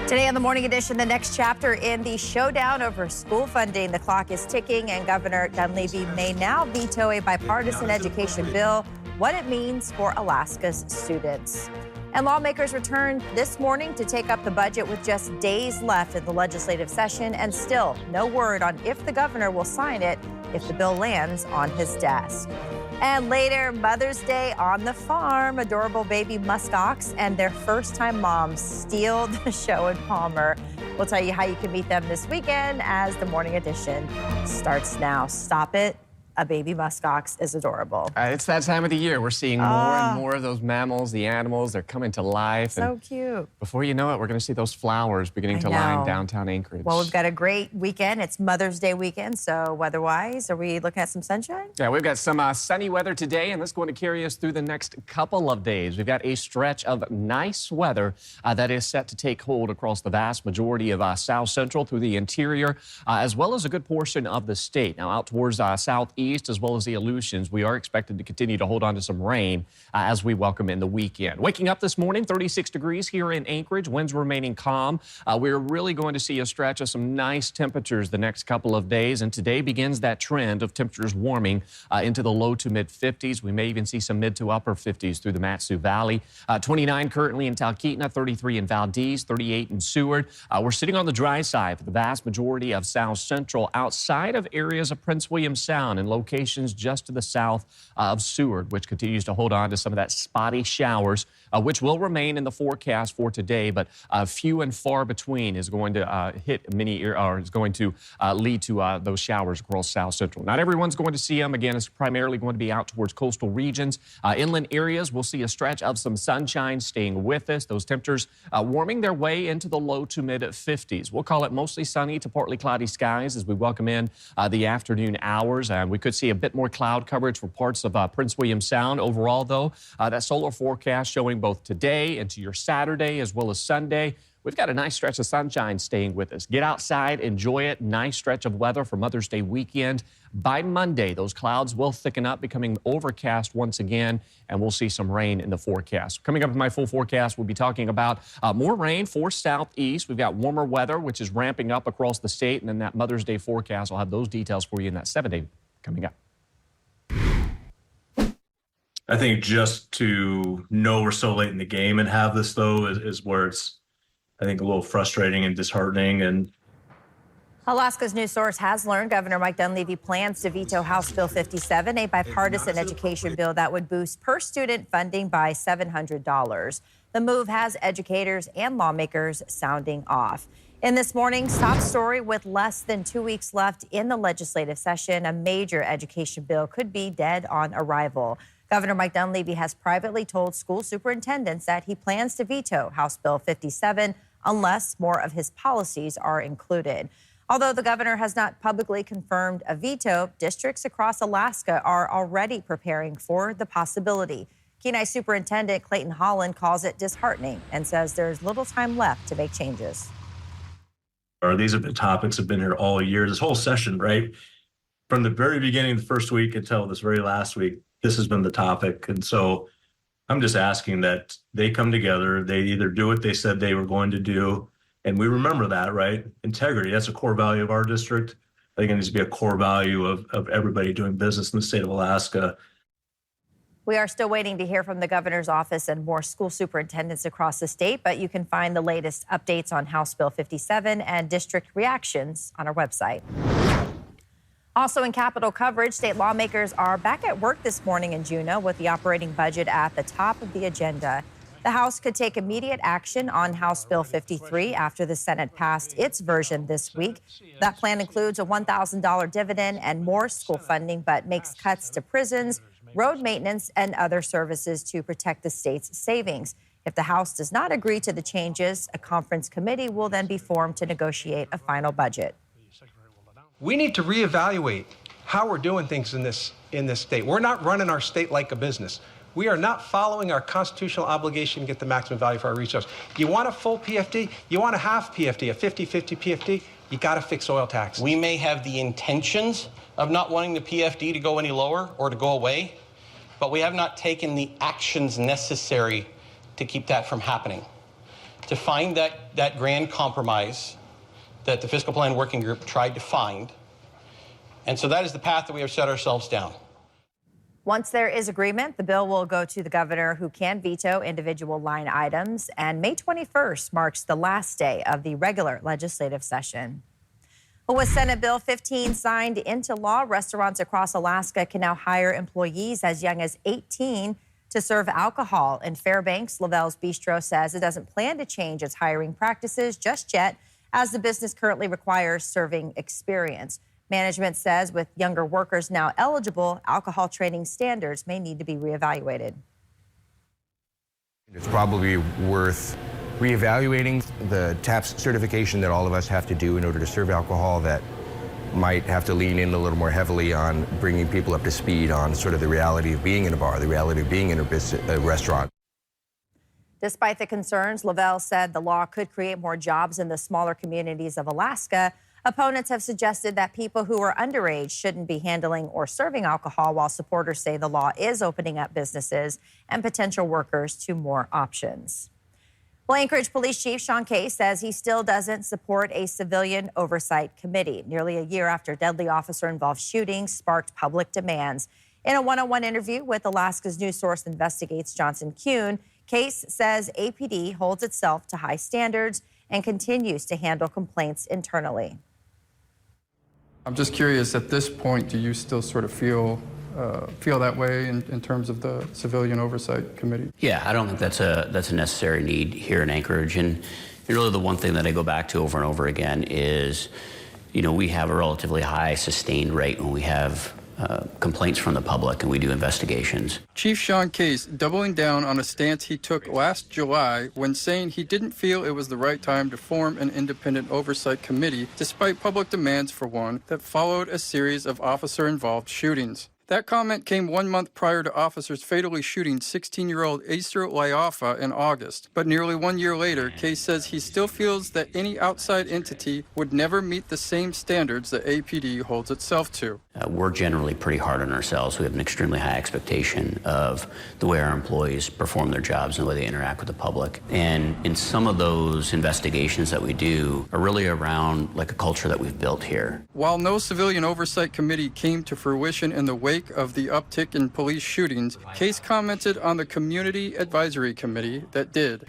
Today on the Morning Edition, the next chapter in the showdown over school funding. The clock is ticking, and Governor Dunleavy may now veto a bipartisan education bill, what it means for Alaska's students. And lawmakers returned this morning to take up the budget with just days left in the legislative session, and still no word on if the governor will sign it if the bill lands on his desk. And later, Mother's Day on the farm. Adorable baby muskox and their first-time moms steal the show in Palmer. We'll tell you how you can meet them this weekend as the Morning Edition starts now. Stop it. A baby muskox is adorable. It's that time of the year. We're seeing more and more of those mammals, the animals. They're coming to life. So and cute. Before you know it, we're going to see those flowers beginning to line downtown Anchorage. Well, we've got a great weekend. It's Mother's Day weekend, so weather-wise, are we looking at some sunshine? Yeah, we've got some sunny weather today, and that's going to carry us through the next couple of days. We've got a stretch of nice weather that is set to take hold across the vast majority of South Central through the interior, as well as a good portion of the state. Now, out towards southeast, as well as the Aleutians, we are expected to continue to hold on to some rain as we welcome in the weekend. Waking up this morning, 36 degrees here in Anchorage, winds remaining calm. We're really going to see a stretch of some nice temperatures the next couple of days, and today begins that trend of temperatures warming into the low to mid 50s. We may even see some mid to upper 50s through the Mat-Su Valley. 29 currently in Talkeetna, 33 in Valdez, 38 in Seward. We're sitting on the dry side for the vast majority of South Central, outside of areas of Prince William Sound and locations just to the south of Seward, which continues to hold on to some of that spotty showers, which will remain in the forecast for today, but few and far between is going to hit many, or is going to lead to those showers across South Central. Not everyone's going to see them. Again, it's primarily going to be out towards coastal regions. Inland areas, we'll see a stretch of some sunshine staying with us. Those temperatures warming their way into the low to mid 50s. We'll call it mostly sunny to partly cloudy skies as we welcome in the afternoon hours, and we could see a bit more cloud coverage for parts of Prince William Sound. Overall, though, that solar forecast showing both today into your Saturday as well as Sunday. We've got a nice stretch of sunshine staying with us. Get outside, enjoy it. Nice stretch of weather for Mother's Day weekend. By Monday, those clouds will thicken up, becoming overcast once again, and we'll see some rain in the forecast. Coming up in my full forecast, we'll be talking about more rain for southeast. We've got warmer weather, which is ramping up across the state, and then that Mother's Day forecast, I'll have those details for you in that 7-day coming up. I think just to know we're so late in the game and have this, though, is where it's, I think, a little frustrating and disheartening. And Alaska's news source has learned Governor Mike Dunleavy plans to veto House Bill 57, a bipartisan education bill that would boost per-student funding by $700. The move has educators and lawmakers sounding off. In this morning's top story, with less than 2 weeks left in the legislative session, a major education bill could be dead on arrival. Governor Mike Dunleavy has privately told school superintendents that he plans to veto House Bill 57 unless more of his policies are included. Although the governor has not publicly confirmed a veto, districts across Alaska are already preparing for the possibility. Kenai Superintendent Clayton Holland calls it disheartening and says there's little time left to make changes. These have been topics that have been here all year, this whole session, right? From the very beginning, the first week until this very last week, this has been the topic. And so I'm just asking that they come together, they either do what they said they were going to do, and we remember that, right? Integrity, that's a core value of our district. I think it needs to be a core value of everybody doing business in the state of Alaska. We are still waiting to hear from the governor's office and more school superintendents across the state, but you can find the latest updates on House Bill 57 and district reactions on our website. Also in Capitol coverage, state lawmakers are back at work this morning in Juneau with the operating budget at the top of the agenda. The House could take immediate action on House Bill 53 after the Senate passed its version this week. That plan includes a $1,000 dividend and more school funding, but makes cuts to prisons, road maintenance, and other services to protect the state's savings. If the House does not agree to the changes, a conference committee will then be formed to negotiate a final budget. We need to reevaluate how we're doing things in this state. We're not running our state like a business. We are not following our constitutional obligation to get the maximum value for our resource. You want a full PFD? You want a half PFD, a 50-50 PFD? You got to fix oil tax. We may have the intentions of not wanting the PFD to go any lower or to go away, but we have not taken the actions necessary to keep that from happening. to find that grand compromise that the fiscal plan working group tried to find. And so that is the path that we have set ourselves down. Once there is agreement, the bill will go to the governor, who can veto individual line items. And May 21st marks the last day of the regular legislative session. Well, with Senate Bill 15 signed into law, restaurants across Alaska can now hire employees as young as 18 to serve alcohol. In Fairbanks, Lavelle's Bistro says it doesn't plan to change its hiring practices just yet, as the business currently requires serving experience. Management says with younger workers now eligible, alcohol training standards may need to be reevaluated. It's probably worth reevaluating the TAPS certification that all of us have to do in order to serve alcohol. That might have to lean in a little more heavily on bringing people up to speed on sort of the reality of being in a bar, the reality of being in a restaurant. Despite the concerns, Lavelle said the law could create more jobs in the smaller communities of Alaska. Opponents have suggested that people who are underage shouldn't be handling or serving alcohol, while supporters say the law is opening up businesses and potential workers to more options. Well, Anchorage Police Chief Sean Case says he still doesn't support a civilian oversight committee. Nearly a year after deadly officer-involved shootings sparked public demands. In a one-on-one interview with Alaska's News Source Investigates Johnson Kuhn, Case says APD holds itself to high standards and continues to handle complaints internally. I'm just curious, at this point, do you still sort of feel that way in terms of the Civilian Oversight Committee? Yeah, I don't think that's a necessary need here in Anchorage. And really the one thing that I go back to over and over again is, we have a relatively high sustained rate when we have complaints from the public and we do investigations. Chief Sean Case doubling down on a stance he took last July when saying he didn't feel it was the right time to form an independent oversight committee, despite public demands for one that followed a series of officer-involved shootings. That comment came 1 month prior to officers fatally shooting 16-year-old Acer Lyafa in August. But nearly 1 year later, Case says he still feels that any outside entity would never meet the same standards that APD holds itself to. We're generally pretty hard on ourselves. We have an extremely high expectation of the way our employees perform their jobs and the way they interact with the public. And in some of those investigations that we do are really around like a culture that we've built here. While no civilian oversight committee came to fruition in the wake of the uptick in police shootings, Case commented on the Community Advisory Committee that did.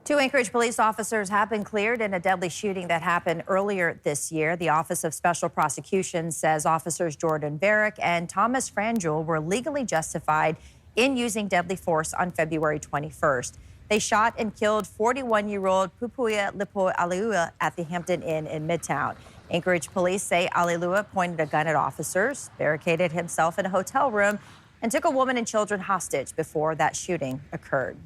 2 Anchorage police officers have been cleared in a deadly shooting that happened earlier this year. The Office of Special Prosecution says officers Jordan Barrick and Thomas Frangel were legally justified in using deadly force on February 21st. They shot and killed 41-year-old Pupuia Lipo Aliua at the Hampton Inn in Midtown. Anchorage police say Aliua pointed a gun at officers, barricaded himself in a hotel room, and took a woman and children hostage before that shooting occurred.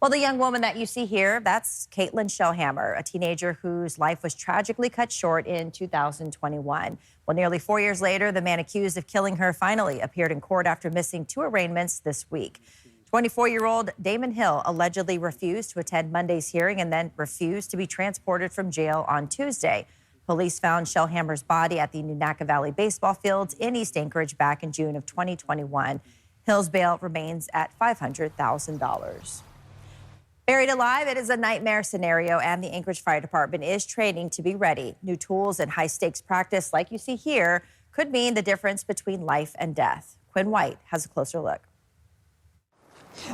Well, the young woman that you see here, that's Caitlin Shellhammer, a teenager whose life was tragically cut short in 2021. Well, nearly 4 years later, the man accused of killing her finally appeared in court after missing 2 arraignments this week. 24-year-old Damon Hill allegedly refused to attend Monday's hearing and then refused to be transported from jail on Tuesday. Police found Shellhammer's body at the Nunaka Valley baseball fields in East Anchorage back in June of 2021. Hill's bail remains at $500,000. Buried alive, it is a nightmare scenario, and the Anchorage Fire Department is training to be ready. New tools and high-stakes practice, like you see here, could mean the difference between life and death. Quinn White has a closer look.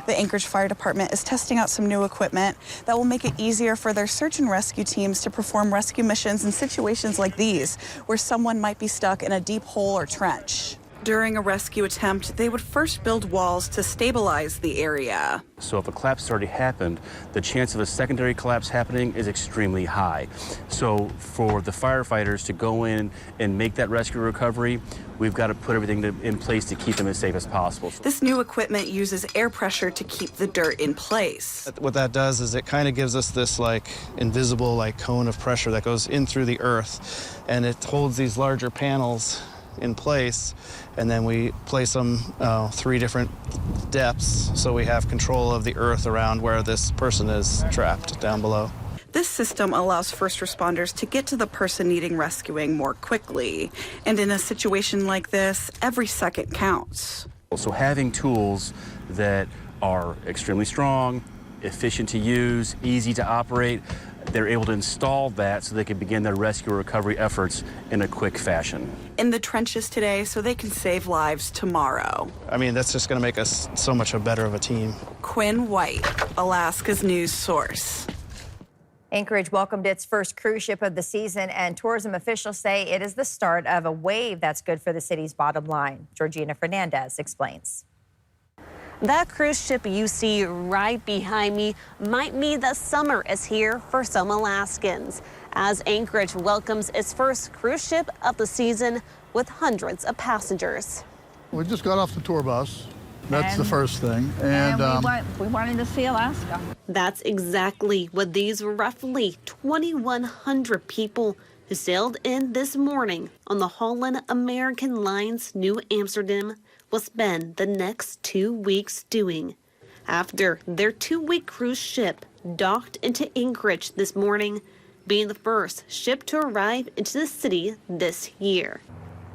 The Anchorage Fire Department is testing out some new equipment that will make it easier for their search and rescue teams to perform rescue missions in situations like these, where someone might be stuck in a deep hole or trench. During a rescue attempt, they would first build walls to stabilize the area. So if a collapse has already happened, the chance of a secondary collapse happening is extremely high. So for the firefighters to go in and make that rescue recovery, we've got to put everything in place to keep them as safe as possible. This new equipment uses air pressure to keep the dirt in place. What that does is it kind of gives us this invisible cone of pressure that goes in through the earth, and it holds these larger panels in place, and then we place them 3 different depths so we have control of the earth around where this person is trapped down below. This system allows first responders to get to the person needing rescuing more quickly. And in a situation like this, every second counts. So having tools that are extremely strong, efficient to use, easy to operate. They're able to install that so they can begin their rescue and recovery efforts in a quick fashion. In the trenches today so they can save lives tomorrow. I mean, that's just going to make us so much better of a team. Quinn White, Alaska's news source. Anchorage welcomed its first cruise ship of the season, and tourism officials say it is the start of a wave that's good for the city's bottom line. Georgina Fernandez explains. That cruise ship you see right behind me might mean that summer is here for some Alaskans, as Anchorage welcomes its first cruise ship of the season with hundreds of passengers. We just got off the tour bus. That's the first thing. And we wanted to see Alaska. That's exactly what these roughly 2,100 people who sailed in this morning on the Holland American Line's New Amsterdam will spend the next 2 weeks doing. After their 2-week cruise ship docked into Anchorage this morning, being the first ship to arrive into the city this year.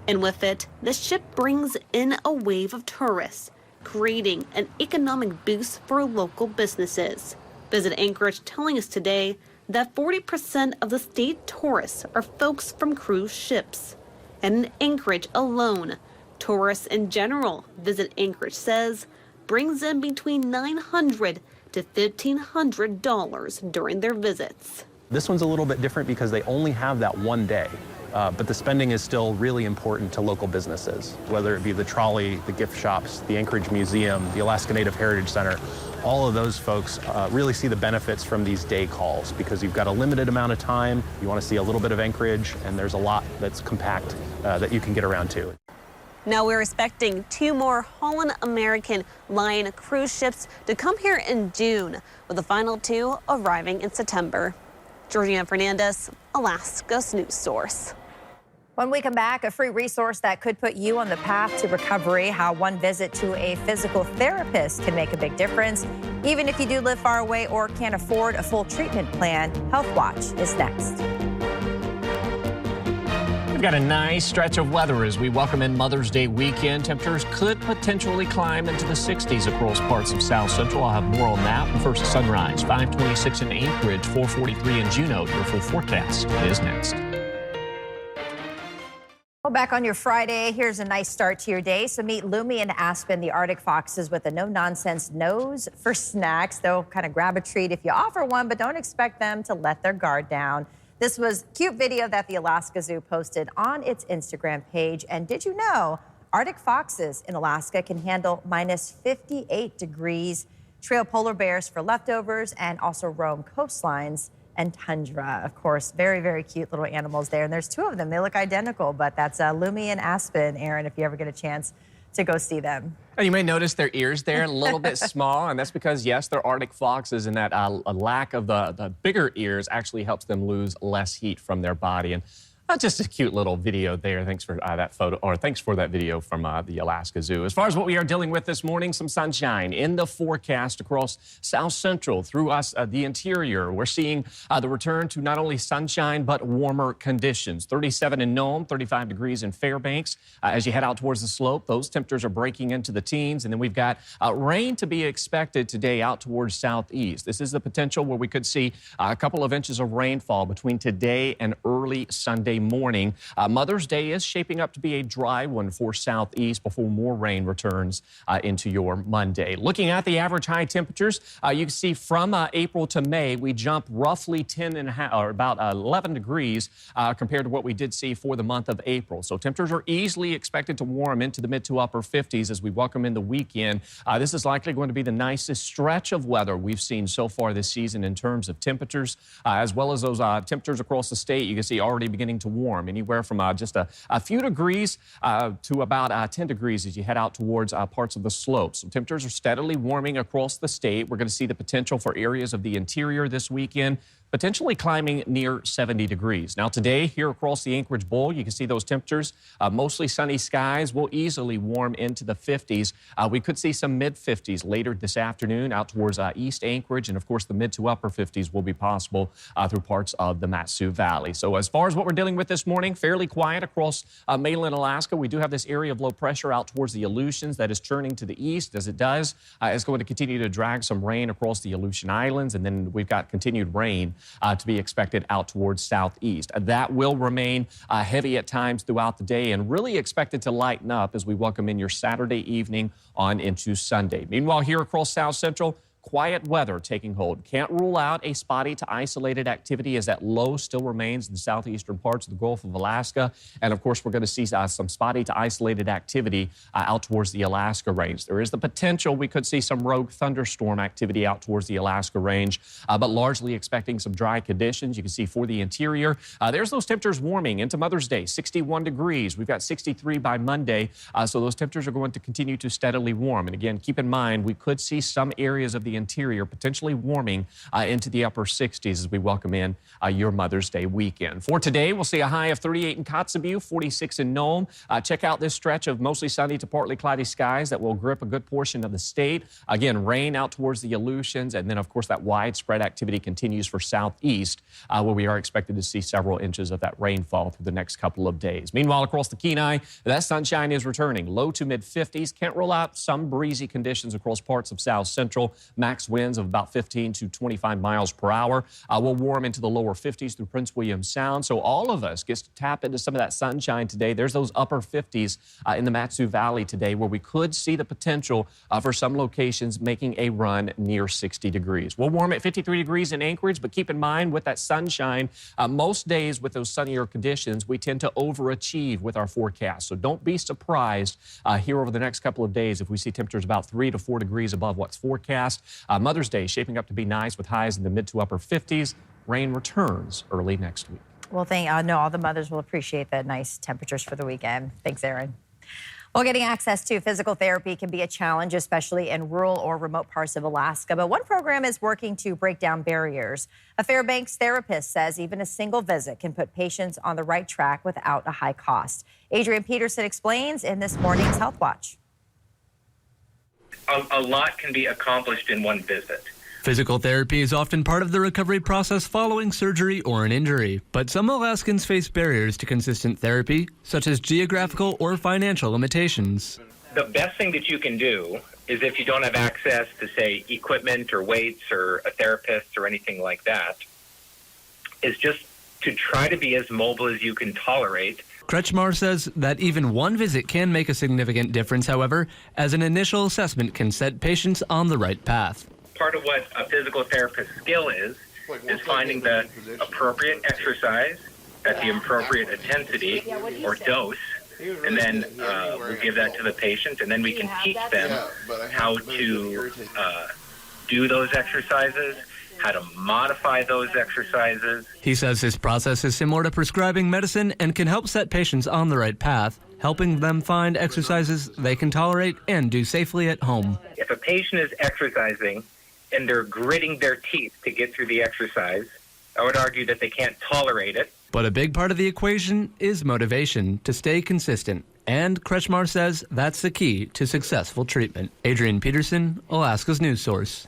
And with it, the ship brings in a wave of tourists, creating an economic boost for local businesses. Visit Anchorage telling us today that 40% of the state tourists are folks from cruise ships. And in Anchorage alone, tourists in general, Visit Anchorage says, brings in between $900 to $1,500 during their visits. This one's a little bit different because they only have that one day. But the spending is still really important to local businesses, whether it be the trolley, the gift shops, the Anchorage Museum, the Alaska Native Heritage Center. All of those folks really see the benefits from these day calls because you've got a limited amount of time. You want to see a little bit of Anchorage, and there's a lot that's compact that you can get around to. Now we're expecting 2 more Holland American Line cruise ships to come here in June, with the final 2 arriving in September. Georgina Fernandez, Alaska's news source. When we come back, a free resource that could put you on the path to recovery, how one visit to a physical therapist can make a big difference, even if you do live far away or can't afford a full treatment plan. Health Watch is next. We've got a nice stretch of weather as we welcome in Mother's Day weekend. Temperatures could potentially climb into the 60s across parts of South Central. I'll have more on that. But first, sunrise, 5:26 in Anchorage, 4:43 in Juneau. Your full forecast is next. Well, back on your Friday, here's a nice start to your day. So meet Lumi and Aspen, the Arctic foxes, with a no-nonsense nose for snacks. They'll kind of grab a treat if you offer one, but don't expect them to let their guard down. This was a cute video that the Alaska Zoo posted on its Instagram page. And did you know Arctic foxes in Alaska can handle minus 58 degrees, trail polar bears for leftovers, and also roam coastlines and tundra. Of course, very, very cute little animals there. And there's 2 of them. They look identical, but that's Lumi and Aspen, Aaron, if you ever get a chance to go see them. And you may notice their ears there a little bit small, and that's because, yes, they're Arctic foxes, and that a lack of the bigger ears actually helps them lose less heat from their body. And just a cute little video there. Thanks for that photo, or thanks for that video from the Alaska Zoo. As far as what we are dealing with this morning, some sunshine in the forecast across South Central through the interior. We're seeing the return to not only sunshine, but warmer conditions. 37 in Nome, 35 degrees in Fairbanks. As you head out towards the slope, those temperatures are breaking into the teens. And then we've got rain to be expected today out towards southeast. This is the potential where we could see a couple of inches of rainfall between today and early Sunday morning. Mother's Day is shaping up to be a dry one for southeast before more rain returns into your Monday. Looking at the average high temperatures, you can see from April to May, we jump roughly 10 and a half, or about 11 degrees compared to what we did see for the month of April. So temperatures are easily expected to warm into the mid to upper 50s as we welcome in the weekend. This is likely going to be the nicest stretch of weather we've seen so far this season in terms of temperatures, as well as those temperatures across the state. You can see already beginning to warm, anywhere from just a few degrees to about 10 degrees as you head out towards parts of the slopes. So temperatures are steadily warming across the state. We're going to see the potential for areas of the interior this weekend potentially climbing near 70 degrees. Now today, here across the Anchorage Bowl, you can see those temperatures, mostly sunny skies, will easily warm into the 50s. We could see some mid-50s later this afternoon out towards East Anchorage, and of course the mid to upper 50s will be possible through parts of the Mat-Su Valley. So as far as what we're dealing with with this morning, fairly quiet across mainland Alaska. We do have this area of low pressure out towards the Aleutians that is churning to the east. As it does, it's going to continue to drag some rain across the Aleutian Islands, and then we've got continued rain to be expected out towards southeast. That will remain heavy at times throughout the day and really expected to lighten up as we welcome in your Saturday evening on into Sunday. Meanwhile, here across South Central, quiet weather taking hold. Can't rule out a spotty to isolated activity as that low still remains in the southeastern parts of the Gulf of Alaska. And of course, we're going to see some spotty to isolated activity out towards the Alaska range. There is the potential we could see some rogue thunderstorm activity out towards the Alaska range, but largely expecting some dry conditions. You can see for the interior, there's those temperatures warming into Mother's Day, 61 degrees. We've got 63 by Monday. So those temperatures are going to continue to steadily warm. And again, keep in mind, we could see some areas of the interior potentially warming into the upper 60s as we welcome in your Mother's Day weekend. For today, we'll see a high of 38 in Kotzebue, 46 in Nome. Check out this stretch of mostly sunny to partly cloudy skies that will grip a good portion of the state. Again, rain out towards the Aleutians, and then of course that widespread activity continues for southeast where we are expected to see several inches of that rainfall through the next couple of days. Meanwhile, across the Kenai, that sunshine is returning. Low to mid 50s. Can't rule out some breezy conditions across parts of South Central. Max winds of about 15 to 25 miles per hour. We'll warm into the lower 50s through Prince William Sound. So all of us get to tap into some of that sunshine today. There's those upper 50s in the Matsu Valley today where we could see the potential for some locations making a run near 60 degrees. We'll warm at 53 degrees in Anchorage, but keep in mind with that sunshine, most days with those sunnier conditions, we tend to overachieve with our forecast. So don't be surprised here over the next couple of days if we see temperatures about 3 to 4 degrees above what's forecast. Mother's Day shaping up to be nice with highs in the mid to upper 50s. Rain returns early next week. Well, no, all the mothers will appreciate the nice temperatures for the weekend. Thanks, Aaron. Well, getting access to physical therapy can be a challenge, especially in rural or remote parts of Alaska. But one program is working to break down barriers. A Fairbanks therapist says even a single visit can put patients on the right track without a high cost. Adrian Peterson explains in this morning's Health Watch. A lot can be accomplished in one visit. Physical therapy is often part of the recovery process following surgery or an injury, but some Alaskans face barriers to consistent therapy, such as geographical or financial limitations. The best thing that you can do is if you don't have access to, say, equipment or weights or a therapist or anything like that, is just to try to be as mobile as you can tolerate. Kretschmar says that even one visit can make a significant difference, however, as an initial assessment can set patients on the right path. Part of what a physical therapist's skill is finding the appropriate exercise at the appropriate intensity or dose, and then we'll give that to the patient, and then we can teach them how to do those exercises, how to modify those exercises. He says this process is similar to prescribing medicine and can help set patients on the right path, helping them find exercises they can tolerate and do safely at home. If a patient is exercising and they're gritting their teeth to get through the exercise, I would argue that they can't tolerate it. But a big part of the equation is motivation to stay consistent. And Kretschmar says that's the key to successful treatment. Adrian Peterson, Alaska's News Source.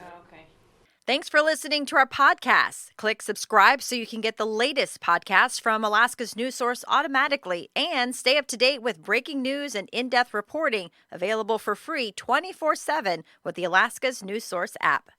Thanks for listening to our podcast. Click subscribe so you can get the latest podcasts from Alaska's News Source automatically and stay up to date with breaking news and in-depth reporting available for free 24/7 with the Alaska's News Source app.